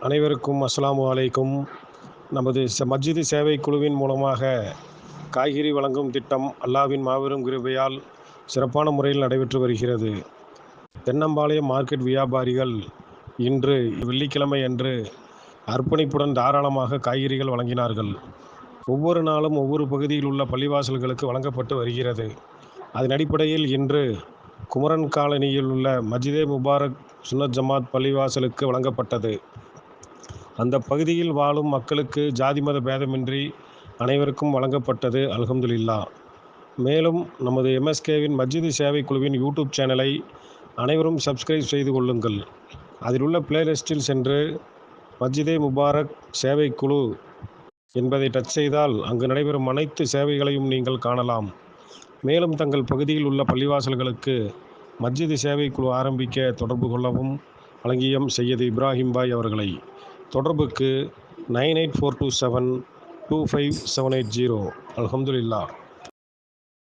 அனைவருக்கும் அஸ்ஸலாமு அலைக்கும். நமது மஸ்ஜிது சேவை குழுவின் மூலமாக காய்கறி வழங்கும் திட்டம் அல்லாஹ்வின் மாபெரும் கிருபையால் சிறப்பான முறையில் நடைபெற்று வருகிறது. தென்னம்பாளையம் மார்க்கெட் வியாபாரிகள் இன்று வெள்ளிக்கிழமை அன்று அர்ப்பணிப்புடன் தாராளமாக காய்கறிகள் வழங்கினார்கள். ஒவ்வொரு நாளும் ஒவ்வொரு பகுதியில் உள்ள பள்ளிவாசல்களுக்கு வழங்கப்பட்டு வருகிறது. அதன் அடிப்படையில் இன்று குமரன் காலனியில் உள்ள மஸ்ஜிதே முபாரக் சுன்னத் ஜமாத் பள்ளிவாசலுக்கு வழங்கப்பட்டது. அந்த பகுதியில் வாழும் மக்களுக்கு ஜாதி மத பேதமின்றி அனைவருக்கும் வழங்கப்பட்டது. அல்ஹம்துலில்லாஹ். மேலும் நமது எம்எஸ்கேவின் மஸ்ஜிது சேவை குழுவின் யூடியூப் சேனலை அனைவரும் சப்ஸ்கிரைப் செய்து கொள்ளுங்கள். அதில் உள்ள பிளேலிஸ்டில் சென்று மஸ்ஜிதே முபாரக் சேவை குழு என்பதை டச் செய்தால் அங்கு நடைபெறும் அனைத்து சேவைகளையும் நீங்கள் காணலாம். மேலும் தங்கள் பகுதியில் உள்ள பள்ளிவாசல்களுக்கு மஸ்ஜிது சேவை குழு ஆரம்பிக்க தொடர்பு கொள்ளவும் வழங்கியம் சையது இப்ராஹிம் பாய் அவர்களை. தொடர்புக்கு 9842725780. அல்ஹம்துலில்லாஹ்.